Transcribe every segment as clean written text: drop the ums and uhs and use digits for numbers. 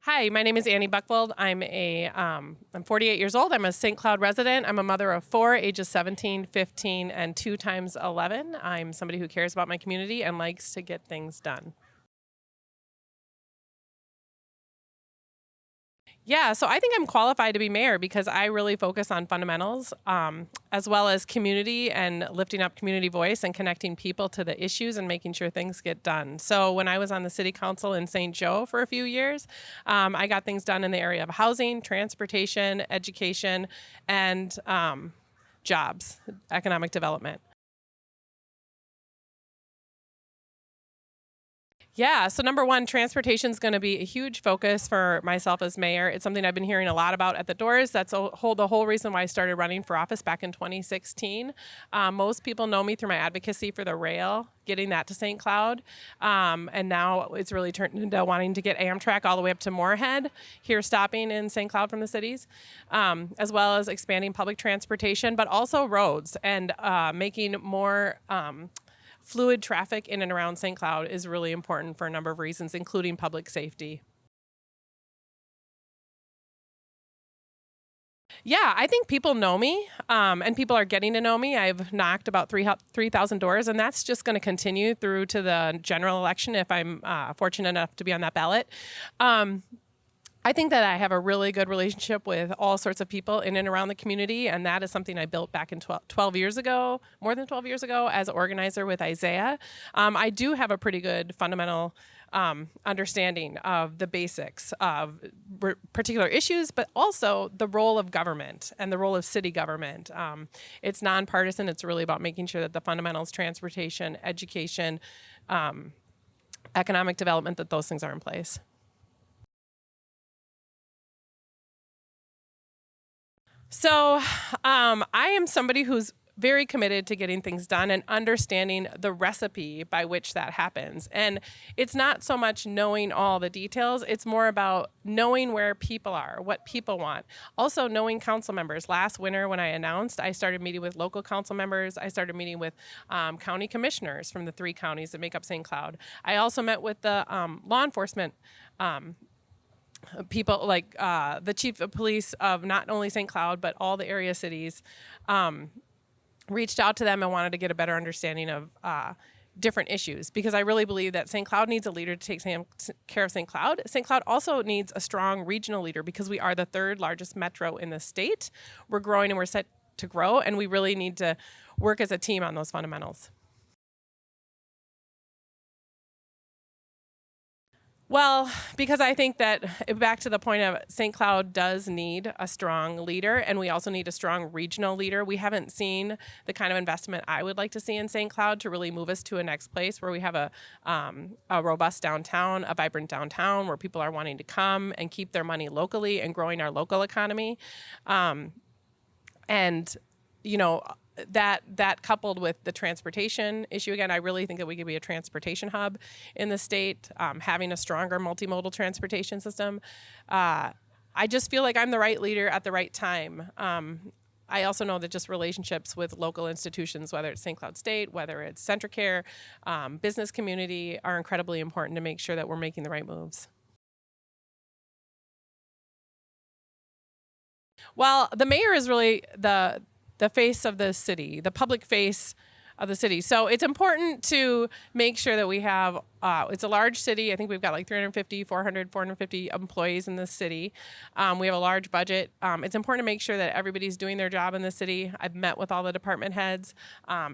Hi, my name is Annie Buckvold. I'm 48 years old. I'm a St. Cloud resident. I'm a mother of four, ages 17, 15, and 2 times 11. I'm somebody who cares about my community and likes to get things done. Yeah, so I think I'm qualified to be mayor because I really focus on fundamentals, as well as community and lifting up community voice and connecting people to the issues and making sure things get done. So when I was on the city council in St. Joe for a few years, I got things done in the area of housing, transportation, education, and jobs, economic development. Yeah, so number one, transportation is going to be a huge focus for myself as mayor. It's something I've been hearing a lot about at the doors. That's the whole reason why I started running for office back in 2016. Most people know me through my advocacy for the rail, getting that to St. Cloud. And now it's really turned into wanting to get Amtrak all the way up to Moorhead, here stopping in St. Cloud from the cities, as well as expanding public transportation, but also roads and making more fluid traffic in and around St. Cloud is really important for a number of reasons, including public safety. Yeah, I think people know me, and people are getting to know me. I've knocked about 3,000 doors, and that's just going to continue through to the general election if I'm fortunate enough to be on that ballot. I think that I have a really good relationship with all sorts of people in and around the community, and that is something I built back in 12 years ago, more than 12 years ago, as an organizer with Isaiah. I do have a pretty good fundamental understanding of the basics of particular issues, but also the role of government and the role of city government. It's nonpartisan. It's really about making sure that the fundamentals, transportation, education, economic development, that those things are in place. So I am somebody who's very committed to getting things done and understanding the recipe by which that happens. And it's not so much knowing all the details, it's more about knowing where people are, what people want. Also knowing council members. Last winter when I announced, I started meeting with local council members. I started meeting with county commissioners from the 3 counties that make up St. Cloud. I also met with the law enforcement people, like the chief of police of not only St. Cloud, but all the area cities, reached out to them and wanted to get a better understanding of different issues, because I really believe that St. Cloud needs a leader to take care of St. Cloud. St. Cloud also needs a strong regional leader because we are the 3rd largest metro in the state. We're growing and we're set to grow, and we really need to work as a team on those fundamentals. Well, because I think that back to the point of St. Cloud does need a strong leader, and we also need a strong regional leader. We haven't seen the kind of investment I would like to see in St. Cloud to really move us to a next place where we have a robust downtown, a vibrant downtown where people are wanting to come and keep their money locally and growing our local economy. And, you know, that coupled with the transportation issue, again, I really think that we could be a transportation hub in the state, having a stronger multimodal transportation system. I just feel like I'm the right leader at the right time. I also know that just relationships with local institutions, whether it's St. Cloud State, whether it's Centricare, business community, are incredibly important to make sure that we're making the right moves. Well, the mayor is really the face of the city, the public face of the city. So it's important to make sure that we have, it's a large city. I think we've got like 450 employees in this city. We have a large budget. It's important to make sure that everybody's doing their job in the city. I've met with all the department heads,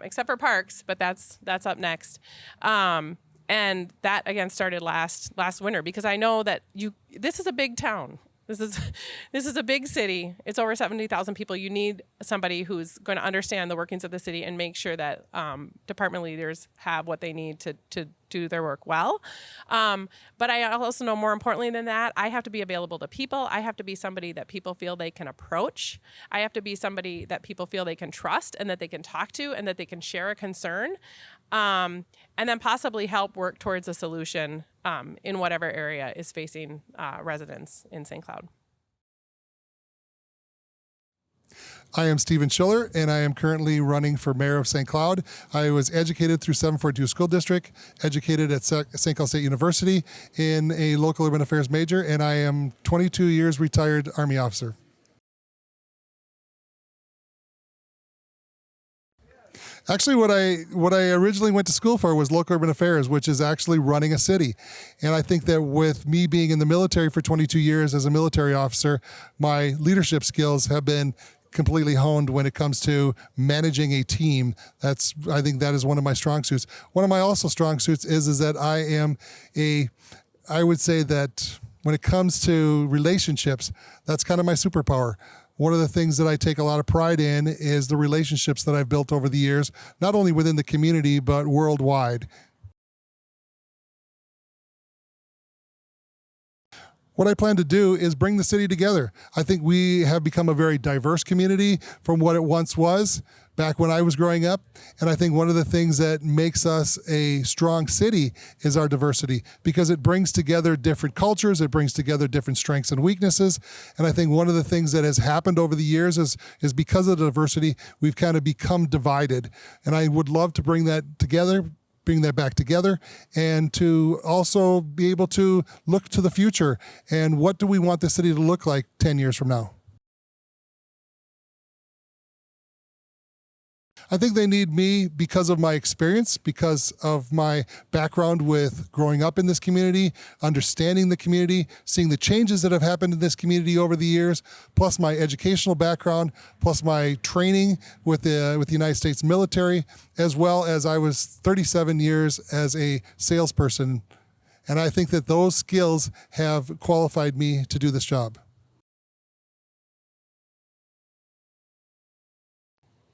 except for parks, but that's up next. And that, again, started last winter, because I know that this is a big town. This is a big city. It's over 70,000 people. You need somebody who's going to understand the workings of the city and make sure that department leaders have what they need to do their work well. But I also know, more importantly than that, I have to be available to people. I have to be somebody that people feel they can approach. I have to be somebody that people feel they can trust and that they can talk to and that they can share a concern, and then possibly help work towards a solution in whatever area is facing residents in St. Cloud. I am Stephen Schiller, and I am currently running for mayor of St. Cloud. I was educated through 742 School District, educated at St. Cloud State University in a local urban affairs major, and I am 22 years retired Army officer. Actually, what I originally went to school for was local urban affairs, which is actually running a city. And I think that with me being in the military for 22 years as a military officer, my leadership skills have been completely honed when it comes to managing a team. I think that is one of my strong suits. One of my also strong suits is that I would say that when it comes to relationships, that's kind of my superpower. One of the things that I take a lot of pride in is the relationships that I've built over the years, not only within the community, but worldwide. What I plan to do is bring the city together. I think we have become a very diverse community from what it once was back when I was growing up. And I think one of the things that makes us a strong city is our diversity, because it brings together different cultures, it brings together different strengths and weaknesses. And I think one of the things that has happened over the years is because of the diversity, we've kind of become divided. And I would love to bring that back together, and to also be able to look to the future and what do we want the city to look like 10 years from now. I think they need me because of my experience, because of my background with growing up in this community, understanding the community, seeing the changes that have happened in this community over the years, plus my educational background, plus my training with the United States military, as well as I was 37 years as a salesperson. And I think that those skills have qualified me to do this job.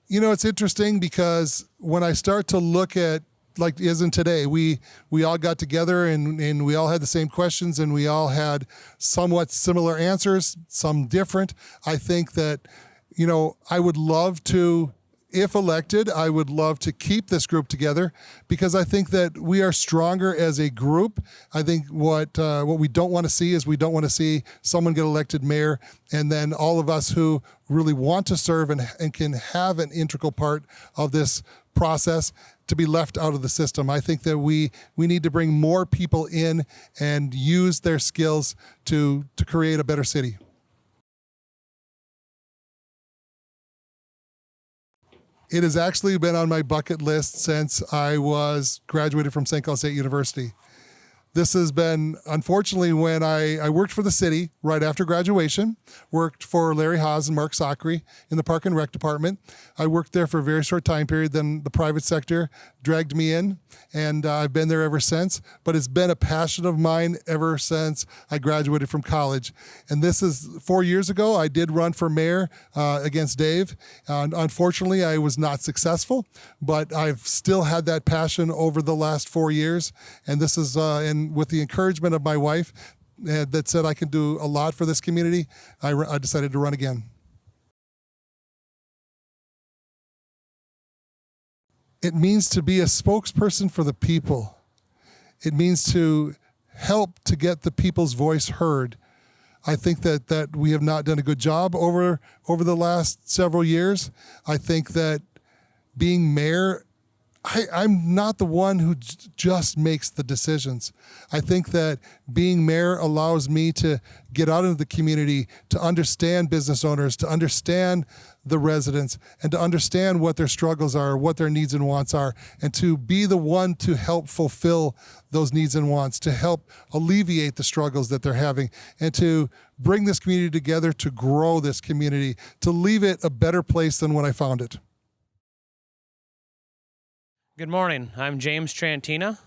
You know, it's interesting because when I start to look at, like isn't today, we all got together and we all had the same questions and we all had somewhat similar answers, some different. I think that, I would love to, if elected, I would love to keep this group together, because I think that we are stronger as a group. I think what we don't want to see is we don't want to see someone get elected mayor and then all of us who really want to serve and can have an integral part of this process to be left out of the system. I think that we need to bring more people in and use their skills to create a better city. It has actually been on my bucket list since I was graduated from St. Cloud State University. This has been, unfortunately, when I worked for the city right after graduation, worked for Larry Haas and Mark Sacre in the Park and Rec department. I worked there for a very short time period, then the private sector dragged me in, and I've been there ever since. But it's been a passion of mine ever since I graduated from college. And this is 4 years ago. I did run for mayor against Dave. Unfortunately, I was not successful, but I've still had that passion over the last 4 years. And this is, and with the encouragement of my wife that said I can do a lot for this community, I decided to run again. It means to be a spokesperson for the people. It means to help to get the people's voice heard. I think that we have not done a good job over the last several years. I think that being mayor, I'm not the one who just makes the decisions. I think that being mayor allows me to get out into the community, to understand business owners, to understand the residents, and to understand what their struggles are, what their needs and wants are, and to be the one to help fulfill those needs and wants, to help alleviate the struggles that they're having, and to bring this community together, to grow this community, to leave it a better place than when I found it. Good morning. I'm James Trantina,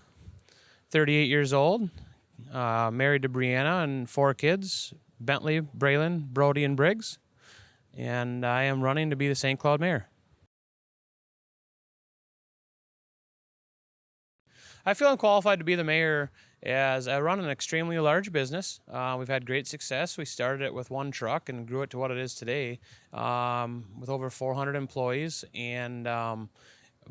38 years old, married to Brianna and 4 kids, Bentley, Braylon, Brody, and Briggs, and I am running to be the St. Cloud mayor. I feel I'm qualified to be the mayor as I run an extremely large business. We've had great success. We started it with 1 truck and grew it to what it is today, with over 400 employees, and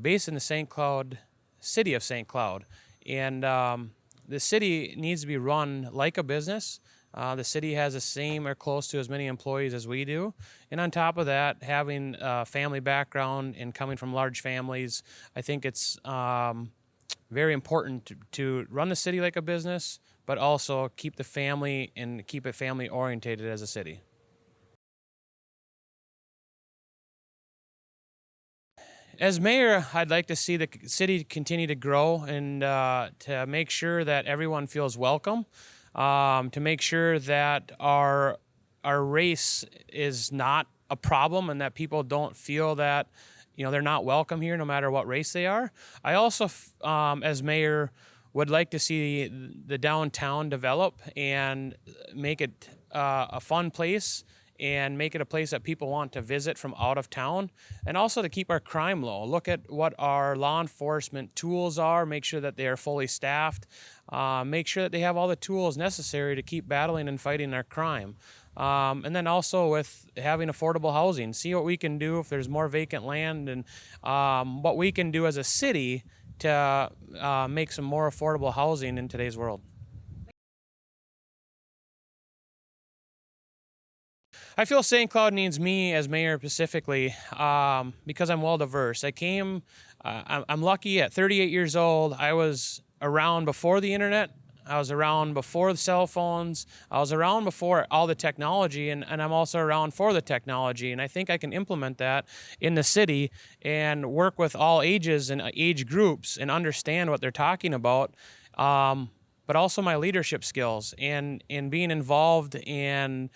based in the city of St. Cloud. And the city needs to be run like a business, The city has the same or close to as many employees as we do. And on top of that, having a family background and coming from large families, I think it's very important to run the city like a business, but also keep the family and keep it family oriented as a city. As mayor, I'd like to see the city continue to grow and to make sure that everyone feels welcome, to make sure that our race is not a problem and that people don't feel that they're not welcome here no matter what race they are. I also, as mayor, would like to see the downtown develop and make it a fun place and make it a place that people want to visit from out of town, and also to keep our crime low. Look at what our law enforcement tools are, make sure that they are fully staffed, make sure that they have all the tools necessary to keep battling and fighting our crime. And then also with having affordable housing, see what we can do if there's more vacant land, and what we can do as a city to make some more affordable housing in today's world. I feel St. Cloud needs me as mayor specifically because I'm well diverse. I'm lucky at 38 years old. I was around before the internet. I was around before the cell phones. I was around before all the technology, and I'm also around for the technology. And I think I can implement that in the city and work with all ages and age groups and understand what they're talking about. But also my leadership skills and being involved in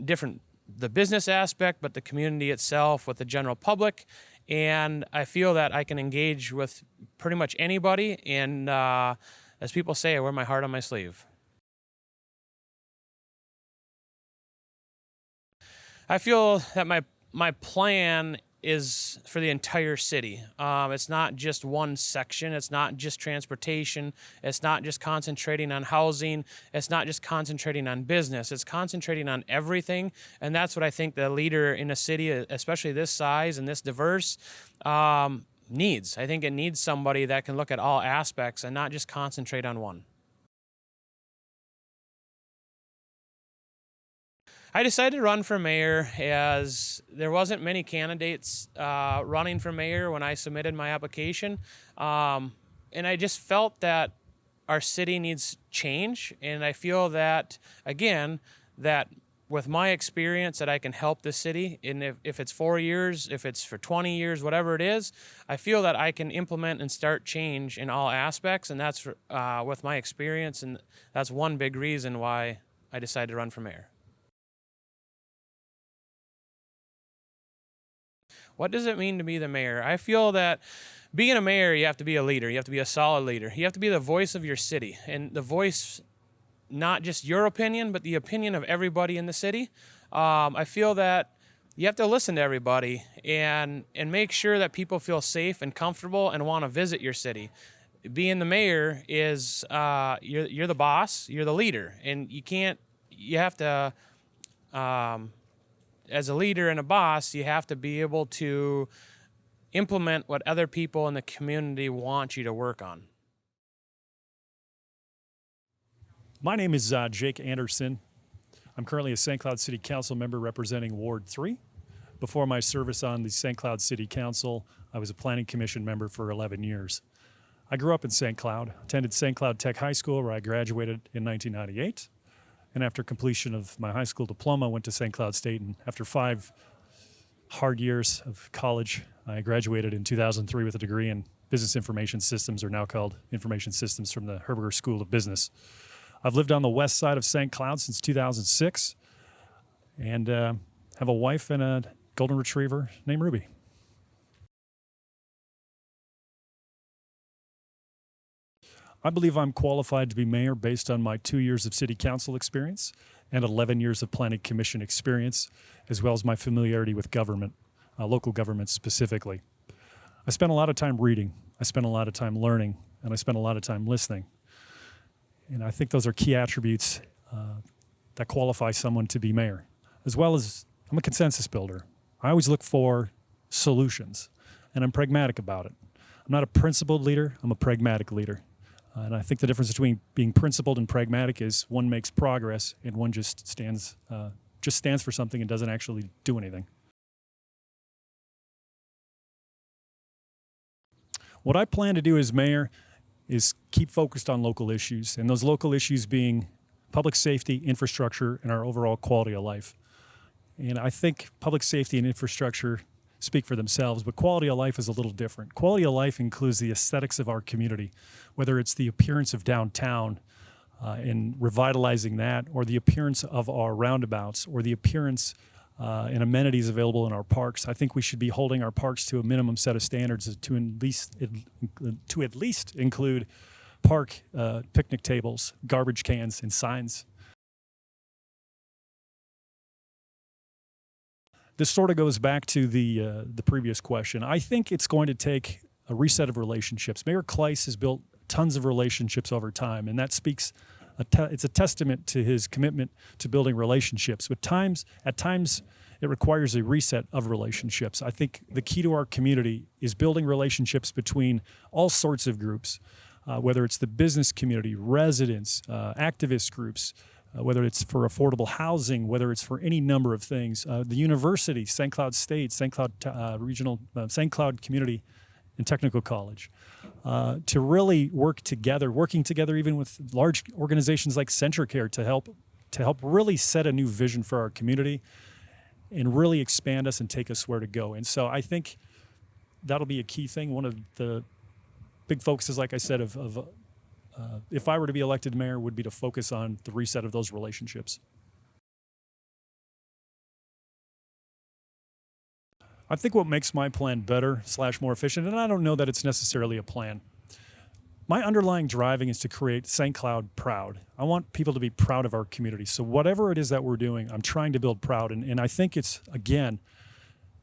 the business aspect, but the community itself, with the general public. And I feel that I can engage with pretty much anybody. And as people say, I wear my heart on my sleeve. I feel that my plan is for the entire city. It's not just one section. It's not just transportation. It's not just concentrating on housing. It's not just concentrating on business. It's concentrating on everything. And that's what I think the leader in a city, especially this size and this diverse, needs. I think it needs somebody that can look at all aspects and not just concentrate on one. I decided to run for mayor as there wasn't many candidates running for mayor when I submitted my application. And I just felt that our city needs change. And I feel that, again, that with my experience that I can help the city. And if it's 4 years, if it's for 20 years, whatever it is, I feel that I can implement and start change in all aspects. And that's with my experience. And that's one big reason why I decided to run for mayor. What does it mean to be the mayor? I feel that being a mayor, you have to be a leader. You have to be a solid leader. You have to be the voice of your city, and the voice, not just your opinion, but the opinion of everybody in the city. I feel that you have to listen to everybody and make sure that people feel safe and comfortable and want to visit your city. Being the mayor is you're the boss, you're the leader, and you have to. As a leader and a boss, you have to be able to implement what other people in the community want you to work on. My name is Jake Anderson. I'm currently a St. Cloud City Council member representing Ward 3. Before my service on the St. Cloud City Council, I was a Planning Commission member for 11 years. I grew up in St. Cloud, attended St. Cloud Tech High School, where I graduated in 1998. And after completion of my high school diploma, I went to St. Cloud State, and after 5 hard years of college, I graduated in 2003 with a degree in Business Information Systems, or now called Information Systems, from the Herberger School of Business. I've lived on the west side of St. Cloud since 2006, and have a wife and a golden retriever named Ruby. I believe I'm qualified to be mayor based on my 2 years of city council experience and 11 years of planning commission experience, as well as my familiarity with government, local government specifically. I spent a lot of time reading, I spent a lot of time learning, and I spent a lot of time listening. And I think those are key attributes that qualify someone to be mayor, as well as I'm a consensus builder. I always look for solutions, and I'm pragmatic about it. I'm not a principled leader, I'm a pragmatic leader. And I think the difference between being principled and pragmatic is one makes progress and one just stands for something and doesn't actually do anything. What I plan to do as mayor is keep focused on local issues, and those local issues being public safety, infrastructure, and our overall quality of life. And I think public safety and infrastructure speak for themselves, but quality of life is a little different. Quality of life includes the aesthetics of our community, whether it's the appearance of downtown and revitalizing that, or the appearance of our roundabouts, or the appearance and amenities available in our parks. I think we should be holding our parks to a minimum set of standards to at least include park picnic tables, garbage cans, and signs. This sort of goes back to the previous question. I think it's going to take a reset of relationships. Mayor Kleiss has built tons of relationships over time, and that speaks. It's a testament to his commitment to building relationships. But at times, it requires a reset of relationships. I think the key to our community is building relationships between all sorts of groups, whether it's the business community, residents, activist groups, whether it's for affordable housing, whether it's for any number of things. The university, St. Cloud State, St. Cloud St. Cloud Community and Technical College, to really working together even with large organizations like Centricare to help really set a new vision for our community and really expand us and take us where to go. And so I think that'll be a key thing. One of the big focuses, like I said, of if I were to be elected mayor, would be to focus on the reset of those relationships. I think what makes my plan better / more efficient, and I don't know that it's necessarily a plan. My underlying driving is to create St. Cloud proud. I want people to be proud of our community. So whatever it is that we're doing, I'm trying to build proud. And I think it's, again,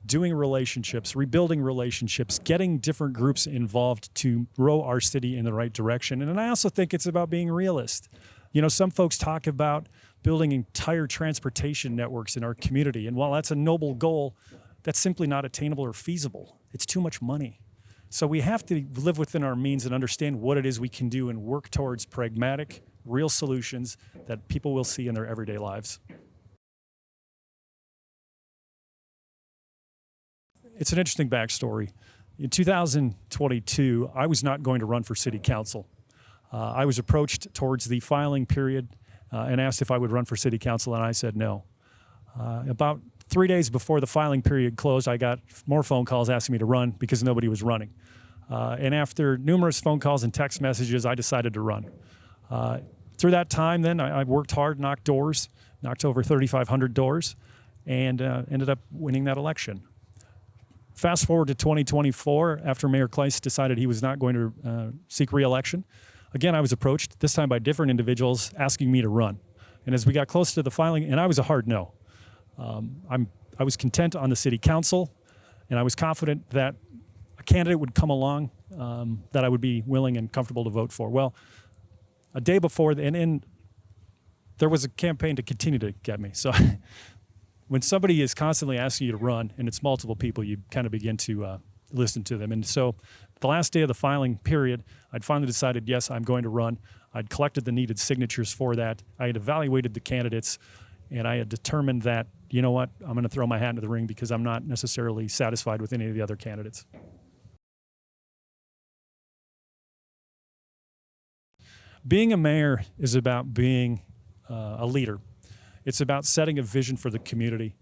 doing relationships, rebuilding relationships, getting different groups involved to row our city in the right direction. And I also think it's about being realist. You know, some folks talk about building entire transportation networks in our community. And while that's a noble goal, that's simply not attainable or feasible. It's too much money. So we have to live within our means and understand what it is we can do and work towards pragmatic, real solutions that people will see in their everyday lives. It's an interesting backstory. In 2022, I was not going to run for city council. I was approached towards the filing period and asked if I would run for city council, and I said no. About 3 days before the filing period closed, I got more phone calls asking me to run because nobody was running. And after numerous phone calls and text messages, I decided to run. Through that time, then, I worked hard, knocked over 3,500 doors, and ended up winning that election. Fast forward to 2024, after Mayor Kleiss decided he was not going to seek re-election. Again, I was approached, this time by different individuals, asking me to run. And as we got close to the filing, and I was a hard no. I was content on the city council, and I was confident that a candidate would come along that I would be willing and comfortable to vote for. Well, a day before, and there was a campaign to continue to get me. So when somebody is constantly asking you to run, and it's multiple people, you kind of begin to listen to them. And so the last day of the filing period, I'd finally decided, yes, I'm going to run. I'd collected the needed signatures for that. I had evaluated the candidates, and I had determined that, you know what, I'm going to throw my hat into the ring because I'm not necessarily satisfied with any of the other candidates. Being a mayor is about being a leader. It's about setting a vision for the community.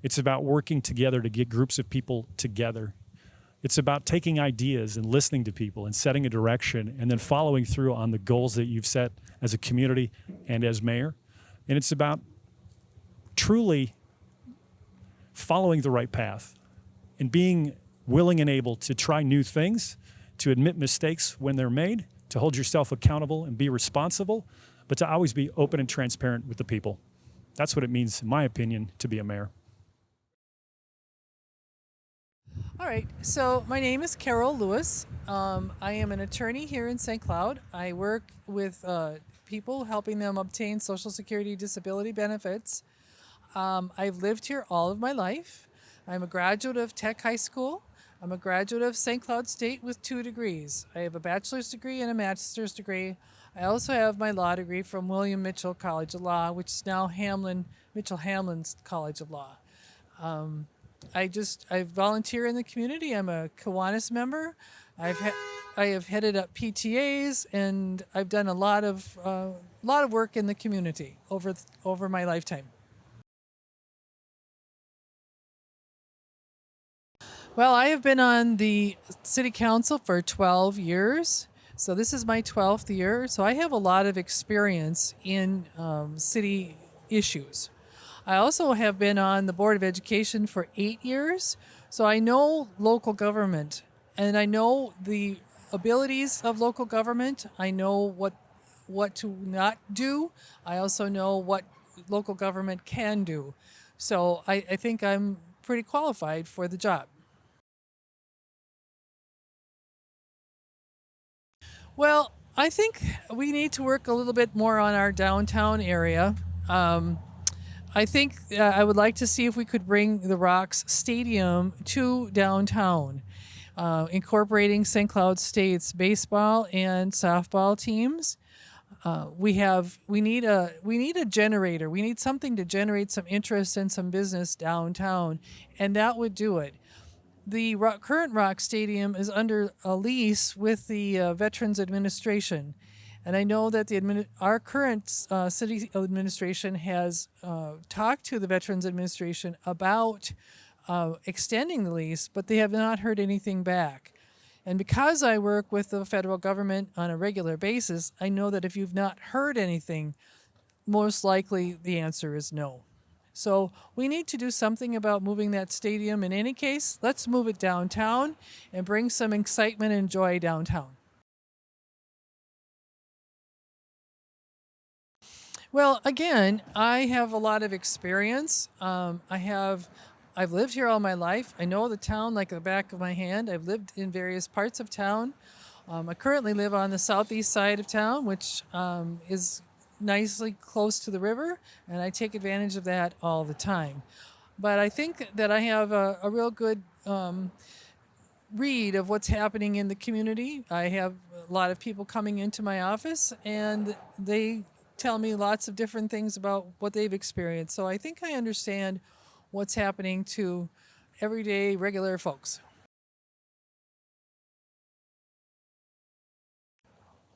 It's about working together to get groups of people together. It's about taking ideas and listening to people and setting a direction and then following through on the goals that you've set as a community and as mayor. And it's about truly following the right path and being willing and able to try new things, to admit mistakes when they're made, to hold yourself accountable and be responsible, but to always be open and transparent with the people. That's what it means, in my opinion, to be a mayor. All right, so my name is Carol Lewis. I am an attorney here in St. Cloud. I work with people, helping them obtain Social Security disability benefits. I've lived here all of my life. I'm a graduate of Tech High School. I'm a graduate of St. Cloud State with 2 degrees. I have a bachelor's degree and a master's degree. I also have my law degree from William Mitchell College of Law, which is now Mitchell Hamlin's College of Law. I volunteer in the community. I'm a Kiwanis member. I have headed up PTAs, and I've done a lot of work in the community over my lifetime. Well, I have been on the city council for 12 years. So this is my 12th year. So I have a lot of experience in city issues. I also have been on the Board of Education for 8 years. So I know local government, and I know the abilities of local government. I know what to not do. I also know what local government can do. So I think I'm pretty qualified for the job. Well, I think we need to work a little bit more on our downtown area. I think I would like to see if we could bring the Rocks Stadium to downtown, incorporating St. Cloud State's baseball and softball teams. We need a generator. We need something to generate some interest and some business downtown, and that would do it. The current Rock Stadium is under a lease with the Veterans Administration. And I know that our current city administration has talked to the Veterans Administration about extending the lease, but they have not heard anything back. And because I work with the federal government on a regular basis, I know that if you've not heard anything, most likely the answer is no. So we need to do something about moving that stadium. In any case, let's move it downtown and bring some excitement and joy downtown. Well, again, I have a lot of experience. I've lived here all my life. I know the town like the back of my hand. I've lived in various parts of town. I currently live on the southeast side of town, which is nicely close to the river, and I take advantage of that all the time. But I think that I have a real good read of what's happening in the community. I have a lot of people coming into my office, and they tell me lots of different things about what they've experienced. So I think I understand what's happening to everyday, regular folks.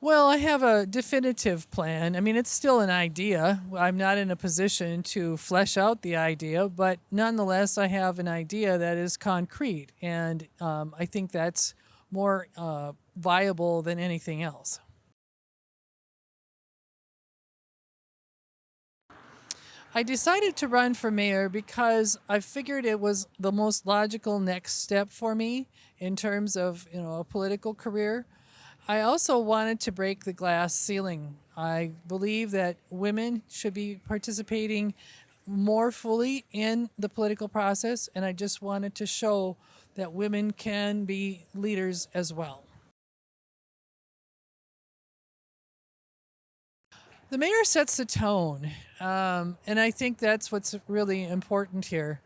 Well, I have a definitive plan. I mean, it's still an idea. I'm not in a position to flesh out the idea, but nonetheless, I have an idea that is concrete, and I think that's more viable than anything else. I decided to run for mayor because I figured it was the most logical next step for me in terms of, a political career. I also wanted to break the glass ceiling. I believe that women should be participating more fully in the political process, and I just wanted to show that women can be leaders as well. The mayor sets the tone, and I think that's what's really important here.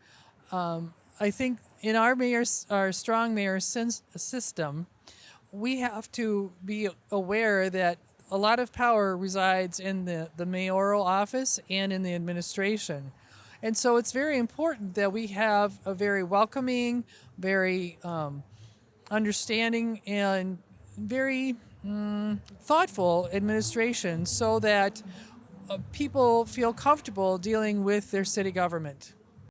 I think in our strong mayor system, we have to be aware that a lot of power resides in the mayoral office and in the administration. And so it's very important that we have a very welcoming, very understanding, and very thoughtful administration so that people feel comfortable dealing with their city government.